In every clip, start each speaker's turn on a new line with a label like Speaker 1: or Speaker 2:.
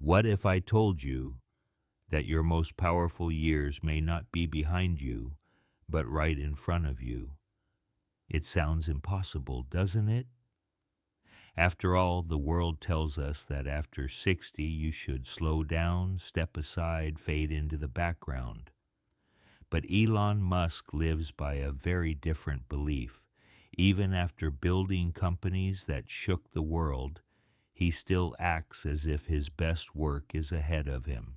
Speaker 1: What if I told you that your most powerful years may not be behind you, but right in front of you? It sounds impossible, doesn't it? After all, the world tells us that after 60 you should slow down, step aside, fade into the background. But Elon Musk lives by a very different belief. Even after building companies that shook the world, he still acts as if his best work is ahead of him.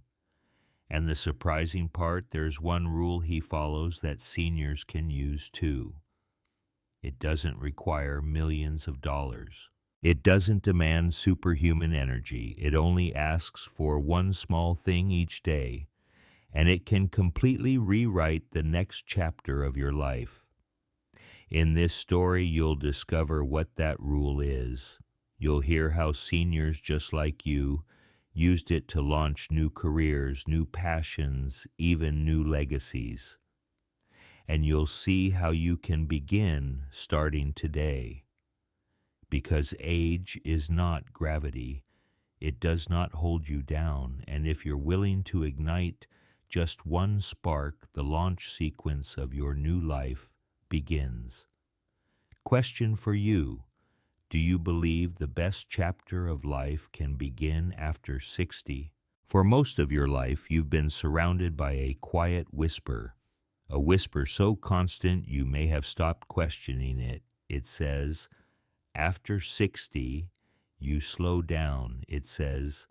Speaker 1: And the surprising part, there's one rule he follows that seniors can use too. It doesn't require millions of dollars. It doesn't demand superhuman energy. It only asks for one small thing each day, and it can completely rewrite the next chapter of your life. In this story, you'll discover what that rule is. You'll hear how seniors just like you used it to launch new careers, new passions, even new legacies. And you'll see how you can begin starting today. Because age is not gravity. It does not hold you down, and if you're willing to ignite just one spark, the launch sequence of your new life begins. Question for you: do you believe the best chapter of life can begin after 60? For most of your life, you've been surrounded by a quiet whisper, a whisper so constant you may have stopped questioning it. It says, after 60, you slow down. It says,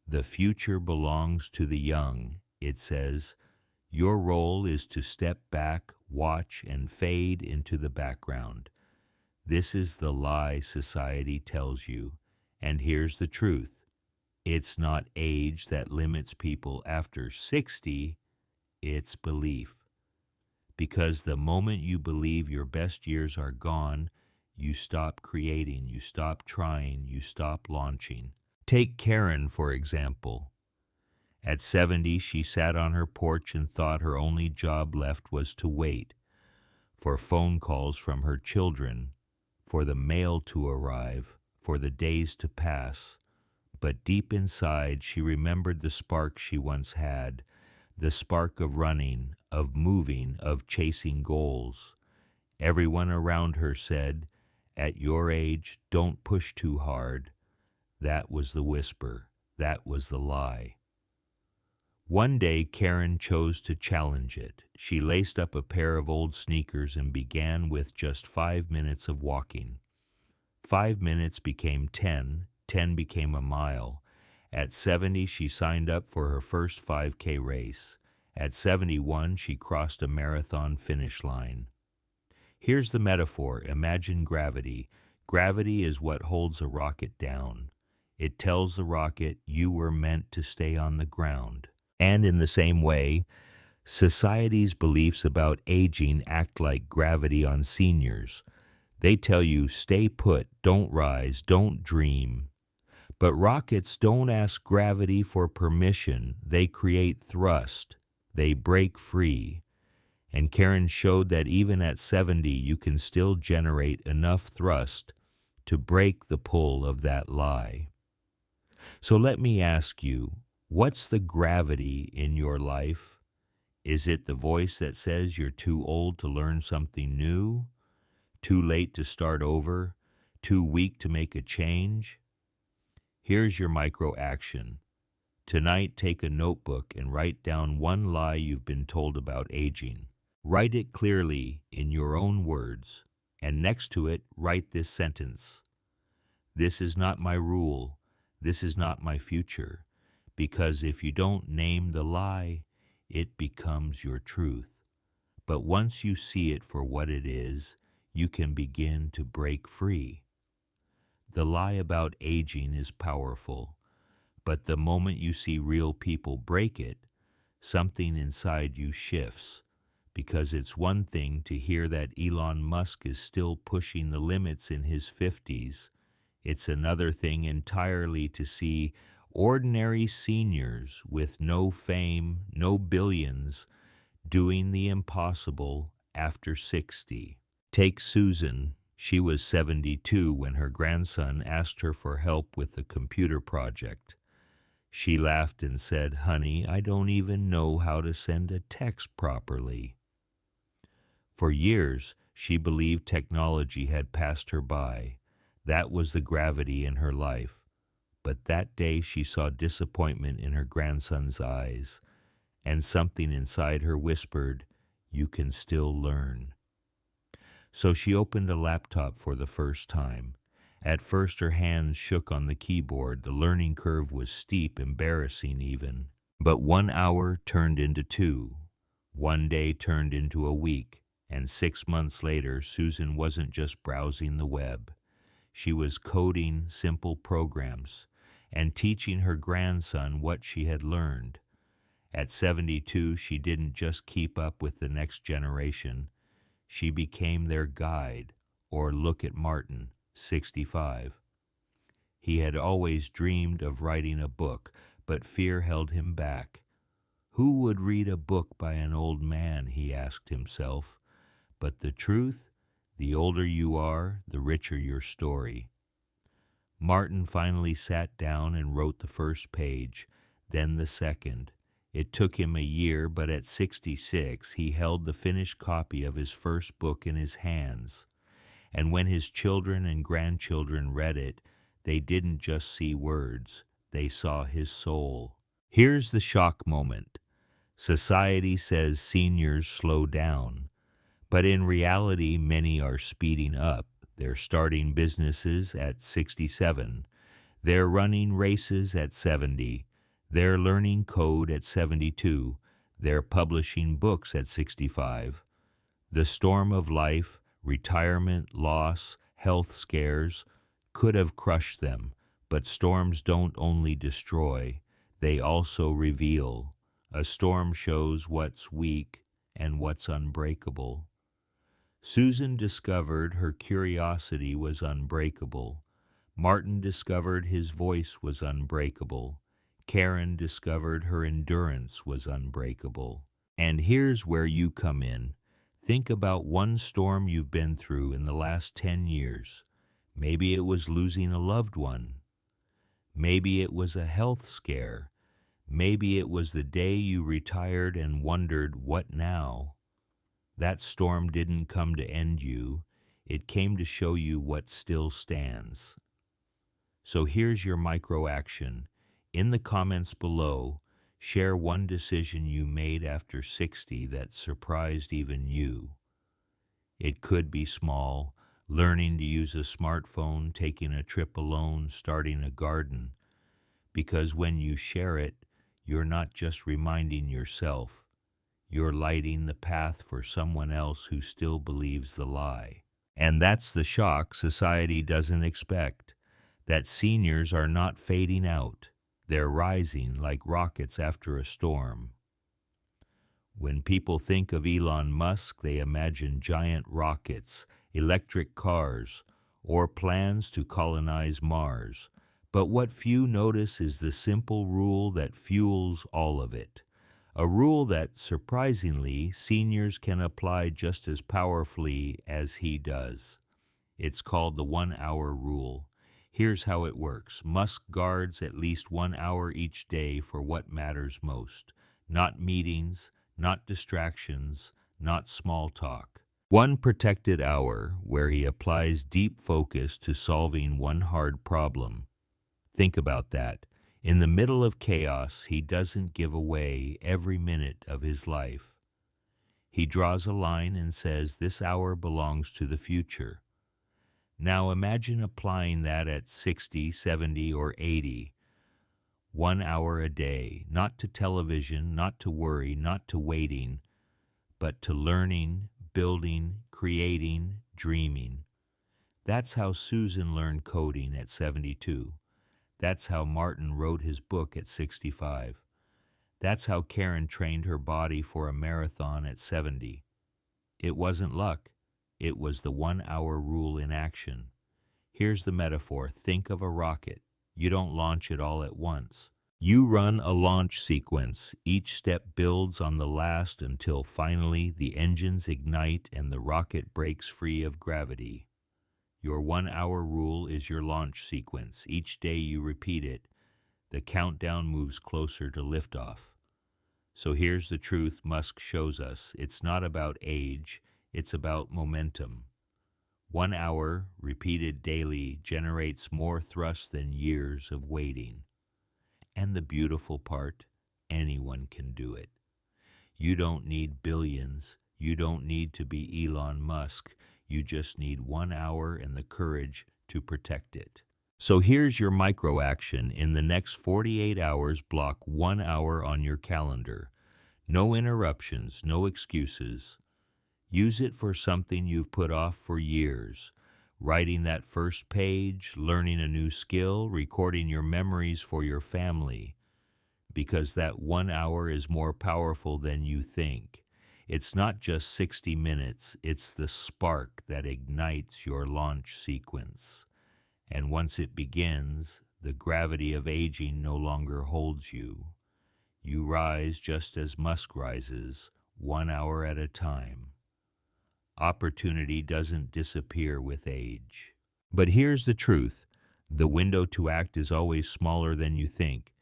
Speaker 1: the future belongs to the young. It says, your role is to step back, watch, and fade into the background. This is the lie society tells you, and here's the truth. It's not age that limits people after 60, it's belief. Because the moment you believe your best years are gone, you stop creating, you stop trying, you stop launching. Take Karen, for example. At 70, she sat on her porch and thought her only job left was to wait for phone calls from her children, for the mail to arrive, for the days to pass. But deep inside, she remembered the spark she once had, the spark of running, of moving, of chasing goals. Everyone around her said, at your age, don't push too hard. That was the whisper. That was the lie. One day, Karen chose to challenge it. She laced up a pair of old sneakers and began with just 5 minutes of walking. 5 minutes became 10, 10 became a mile. At 70, she signed up for her first 5K race. At 71, she crossed a marathon finish line. Here's the metaphor. Imagine gravity. Gravity is what holds a rocket down. It tells the rocket you were meant to stay on the ground. And in the same way, society's beliefs about aging act like gravity on seniors. They tell you, stay put, don't rise, don't dream. But rockets don't ask gravity for permission. They create thrust. They break free. And Karen showed that even at 70, you can still generate enough thrust to break the pull of that lie. So let me ask you, what's the gravity in your life? Is it the voice that says you're too old to learn something new, too late to start over, too weak to make a change? Here's your micro action. Tonight, take a notebook and write down one lie you've been told about aging. Write it clearly in your own words, and next to it, write this sentence. This is not my rule. This is not my future. Because if you don't name the lie, it becomes your truth. But once you see it for what it is, you can begin to break free. The lie about aging is powerful, but the moment you see real people break it, something inside you shifts. Because it's one thing to hear that Elon Musk is still pushing the limits in his 50s. It's another thing entirely to see ordinary seniors with no fame, no billions, doing the impossible after 60. Take Susan. She was 72 when her grandson asked her for help with the computer project. She laughed and said, "Honey, I don't even know how to send a text properly." For years, she believed technology had passed her by. That was the gravity in her life. But that day she saw disappointment in her grandson's eyes, and something inside her whispered, "You can still learn." So she opened a laptop for the first time. At first her hands shook on the keyboard. The learning curve was steep, embarrassing even. But 1 hour turned into 2. One day turned into a week. And 6 months later, Susan wasn't just browsing the web. She was coding simple programs and teaching her grandson what she had learned. At 72, she didn't just keep up with the next generation. She became their guide. Or look at Martin, 65. He had always dreamed of writing a book, but fear held him back. Who would read a book by an old man, he asked himself. But the truth, the older you are, the richer your story. Martin finally sat down and wrote the first page, then the second. It took him a year, but at 66, he held the finished copy of his first book in his hands. And when his children and grandchildren read it, they didn't just see words, they saw his soul. Here's the shock moment. Society says seniors slow down, but in reality, many are speeding up. They're starting businesses at 67. They're running races at 70. They're learning code at 72. They're publishing books at 65. The storm of life, retirement, loss, health scares, could have crushed them, but storms don't only destroy, they also reveal. A storm shows what's weak and what's unbreakable. Susan discovered her curiosity was unbreakable. Martin discovered his voice was unbreakable. Karen discovered her endurance was unbreakable. And here's where you come in. Think about one storm you've been through in the last 10 years. Maybe it was losing a loved one. Maybe it was a health scare. Maybe it was the day you retired and wondered, what now? That storm didn't come to end you. It came to show you what still stands. So here's your micro action. In the comments below, share one decision you made after 60 that surprised even you. It could be small, learning to use a smartphone, taking a trip alone, starting a garden. Because when you share it, you're not just reminding yourself, you're lighting the path for someone else who still believes the lie. And that's the shock society doesn't expect, that seniors are not fading out. They're rising like rockets after a storm. When people think of Elon Musk, they imagine giant rockets, electric cars, or plans to colonize Mars. But what few notice is the simple rule that fuels all of it. A rule that, surprisingly, seniors can apply just as powerfully as he does. It's called the 1 hour rule. Here's how it works. Musk guards at least 1 hour each day for what matters most. Not meetings, not distractions, not small talk. One protected hour where he applies deep focus to solving one hard problem. Think about that. In the middle of chaos, he doesn't give away every minute of his life. He draws a line and says, this hour belongs to the future. Now imagine applying that at 60, 70, or 80. 1 hour a day, not to television, not to worry, not to waiting, but to learning, building, creating, dreaming. That's how Susan learned coding at 72. That's how Martin wrote his book at 65. That's how Karen trained her body for a marathon at 70. It wasn't luck. It was the 1 hour rule in action. Here's the metaphor. Think of a rocket. You don't launch it all at once. You run a launch sequence. Each step builds on the last until finally the engines ignite and the rocket breaks free of gravity. Your 1 hour rule is your launch sequence. Each day you repeat it. The countdown moves closer to liftoff. So here's the truth Musk shows us. It's not about age, it's about momentum. 1 hour, repeated daily, generates more thrust than years of waiting. And the beautiful part, anyone can do it. You don't need billions. You don't need to be Elon Musk. You just need 1 hour and the courage to protect it. So here's your micro action. In the next 48 hours, block 1 hour on your calendar. No interruptions, no excuses. Use it for something you've put off for years. Writing that first page, learning a new skill, recording your memories for your family. Because that 1 hour is more powerful than you think. It's not just 60 minutes, it's the spark that ignites your launch sequence. And once it begins, the gravity of aging no longer holds you. You rise just as Musk rises, 1 hour at a time. Opportunity doesn't disappear with age. But here's the truth. The window to act is always smaller than you think.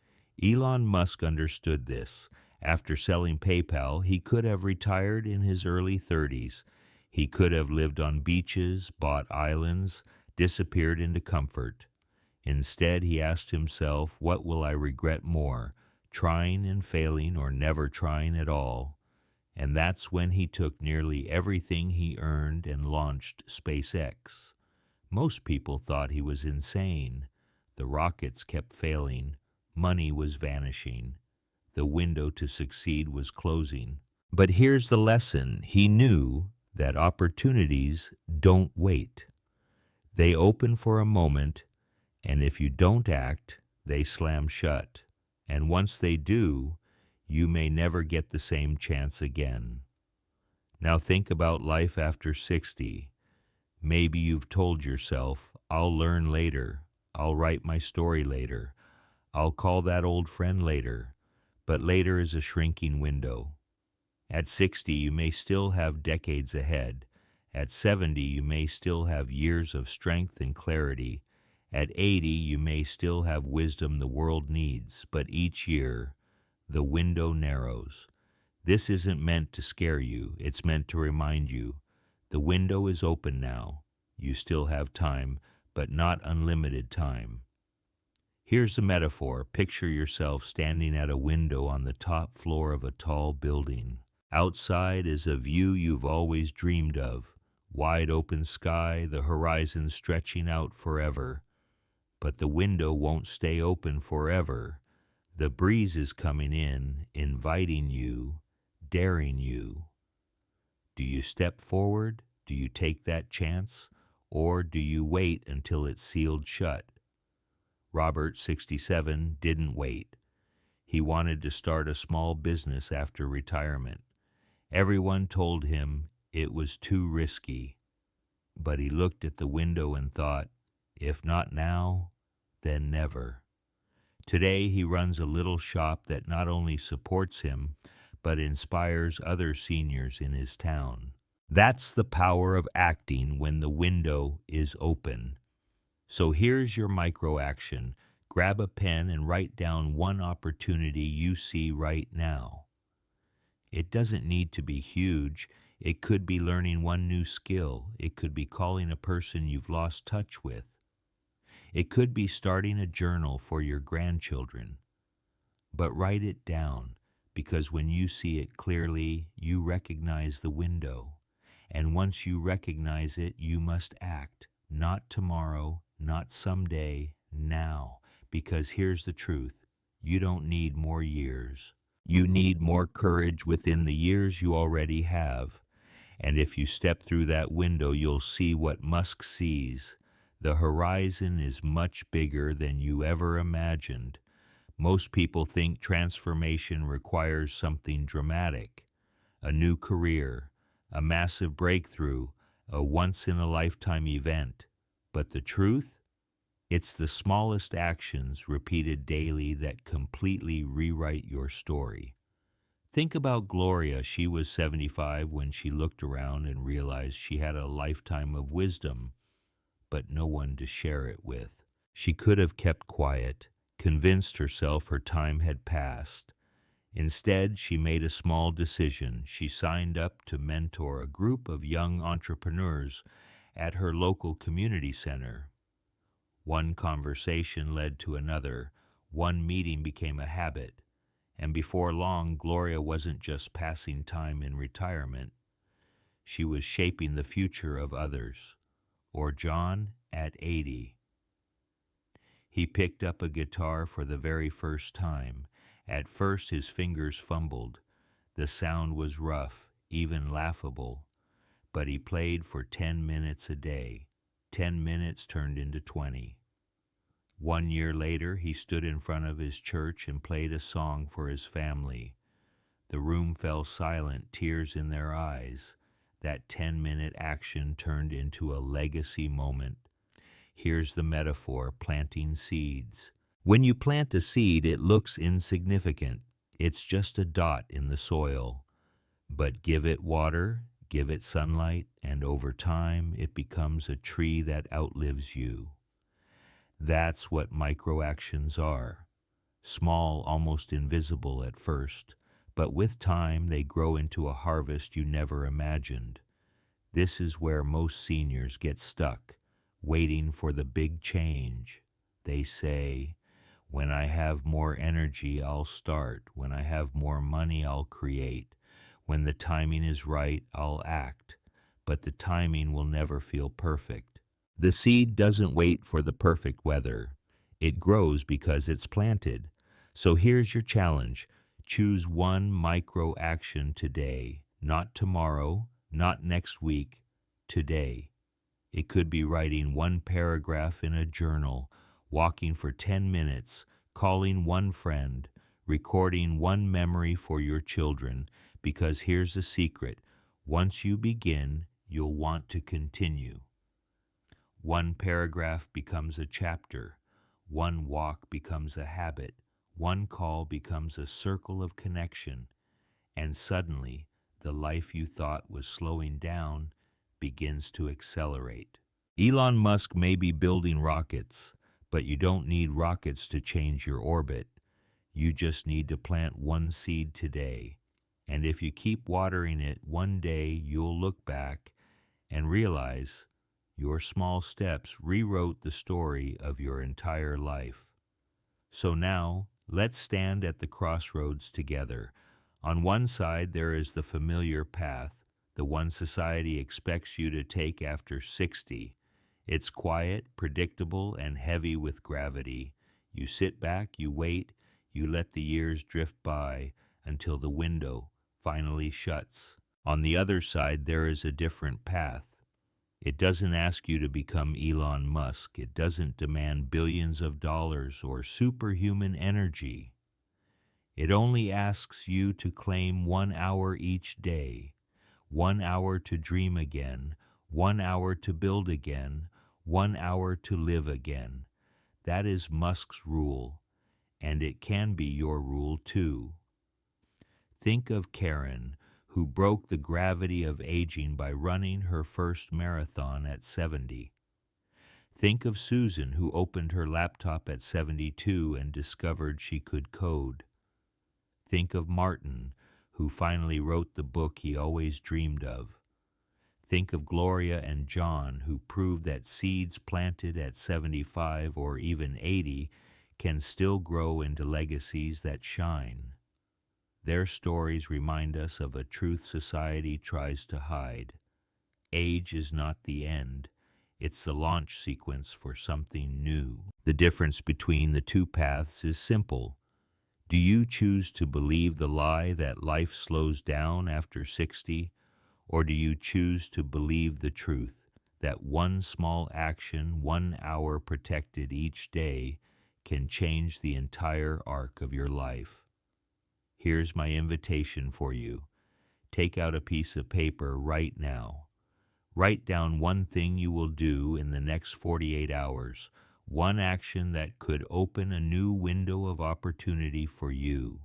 Speaker 1: Elon Musk understood this. After selling PayPal, he could have retired in his early 30s. He could have lived on beaches, bought islands, disappeared into comfort. Instead, he asked himself, what will I regret more, trying and failing or never trying at all? And that's when he took nearly everything he earned and launched SpaceX. Most people thought he was insane. The rockets kept failing. Money was vanishing. The window to succeed was closing. But here's the lesson. He knew that opportunities don't wait. They open for a moment, and if you don't act, they slam shut. And once they do, you may never get the same chance again. Now think about life after 60. Maybe you've told yourself, I'll learn later. I'll write my story later. I'll call that old friend later. But later is a shrinking window. At 60, you may still have decades ahead. At 70, you may still have years of strength and clarity. At 80, you may still have wisdom the world needs. But each year, the window narrows. This isn't meant to scare you. It's meant to remind you. The window is open now. You still have time, but not unlimited time. Here's a metaphor. Picture yourself standing at a window on the top floor of a tall building. Outside is a view you've always dreamed of. Wide open sky, the horizon stretching out forever. But the window won't stay open forever. The breeze is coming in, inviting you, daring you. Do you step forward? Do you take that chance? Or do you wait until it's sealed shut? Robert, 67, didn't wait. He wanted to start a small business after retirement. Everyone told him it was too risky. But he looked at the window and thought, if not now, then never. Today he runs a little shop that not only supports him, but inspires other seniors in his town. That's the power of acting when the window is open. So here's your micro action. Grab a pen and write down one opportunity you see right now. It doesn't need to be huge. It could be learning one new skill. It could be calling a person you've lost touch with. It could be starting a journal for your grandchildren. But write it down, because when you see it clearly, you recognize the window. And once you recognize it, you must act. Not tomorrow, not someday, now. Because here's the truth. You don't need more years. You need more courage within the years you already have. And if you step through that window, you'll see what Musk sees. The horizon is much bigger than you ever imagined. Most people think transformation requires something dramatic, a new career, a massive breakthrough, a once-in-a-lifetime event. But the truth? It's the smallest actions repeated daily that completely rewrite your story. Think about Gloria. She was 75 when she looked around and realized she had a lifetime of wisdom, but no one to share it with. She could have kept quiet, convinced herself her time had passed. Instead, she made a small decision. She signed up to mentor a group of young entrepreneurs at her local community center. One conversation led to another. One meeting became a habit. And before long, Gloria wasn't just passing time in retirement. She was shaping the future of others. Or John at 80. He picked up a guitar for the very first time. At first his fingers fumbled. The sound was rough, even laughable. But he played for 10 minutes a day. 10 minutes turned into 20. 1 year later, he stood in front of his church and played a song for his family. The room fell silent, tears in their eyes. That 10-minute action turned into a legacy moment. Here's the metaphor: planting seeds. When you plant a seed, it looks insignificant. It's just a dot in the soil. But give it water, give it sunlight, and over time it becomes a tree that outlives you. That's what microactions are. Small, almost invisible at first, but with time they grow into a harvest you never imagined. This is where most seniors get stuck, waiting for the big change. They say, when I have more energy, I'll start. When I have more money, I'll create. When the timing is right, I'll act. But the timing will never feel perfect. The seed doesn't wait for the perfect weather. It grows because it's planted. So here's your challenge. Choose one micro action today, not tomorrow, not next week, today. It could be writing one paragraph in a journal, walking for 10 minutes, calling one friend, recording one memory for your children, because here's the secret: once you begin, you'll want to continue. One paragraph becomes a chapter. One walk becomes a habit. One call becomes a circle of connection. And suddenly, the life you thought was slowing down begins to accelerate. Elon Musk may be building rockets, but you don't need rockets to change your orbit. You just need to plant one seed today. And if you keep watering it, one day you'll look back and realize your small steps rewrote the story of your entire life. So now, let's stand at the crossroads together. On one side, there is the familiar path, the one society expects you to take after 60. It's quiet, predictable, and heavy with gravity. You sit back, you wait, you let the years drift by until the window finally shuts. On the other side, there is a different path. It doesn't ask you to become Elon Musk. It doesn't demand billions of dollars or superhuman energy. It only asks you to claim 1 hour each day, 1 hour to dream again, 1 hour to build again, 1 hour to live again. That is Musk's rule, and it can be your rule too. Think of Karen, who broke the gravity of aging by running her first marathon at 70. Think of Susan, who opened her laptop at 72 and discovered she could code. Think of Martin, who finally wrote the book he always dreamed of. Think of Gloria and John, who proved that seeds planted at 75 or even 80 can still grow into legacies that shine. Their stories remind us of a truth society tries to hide. Age is not the end. It's the launch sequence for something new. The difference between the two paths is simple. Do you choose to believe the lie that life slows down after 60, or do you choose to believe the truth that one small action, 1 hour protected each day, can change the entire arc of your life? Here's my invitation for you. Take out a piece of paper right now. Write down one thing you will do in the next 48 hours, one action that could open a new window of opportunity for you.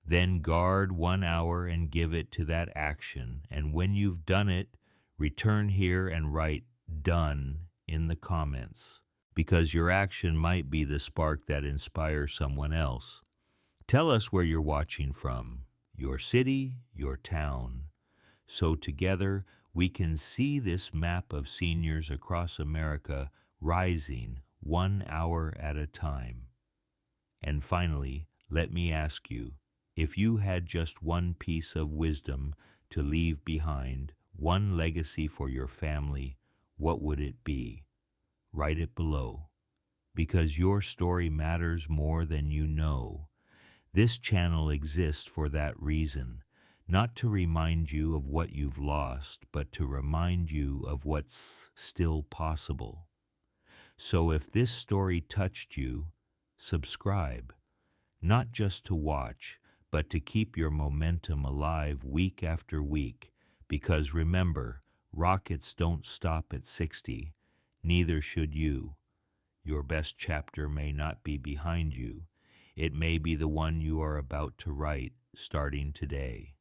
Speaker 1: Then guard 1 hour and give it to that action, and when you've done it, return here and write "done" in the comments. because your action might be the spark that inspires someone else. Tell us where you're watching from, your city, your town, so together we can see this map of seniors across America rising 1 hour at a time. And finally, let me ask you, if you had just one piece of wisdom to leave behind, one legacy for your family, what would it be? Write it below, because your story matters more than you know. This channel exists for that reason, not to remind you of what you've lost, but to remind you of what's still possible. So if this story touched you, subscribe, not just to watch, but to keep your momentum alive week after week, because remember, rockets don't stop at 60, neither should you. Your best chapter may not be behind you. It may be the one you are about to write, starting today.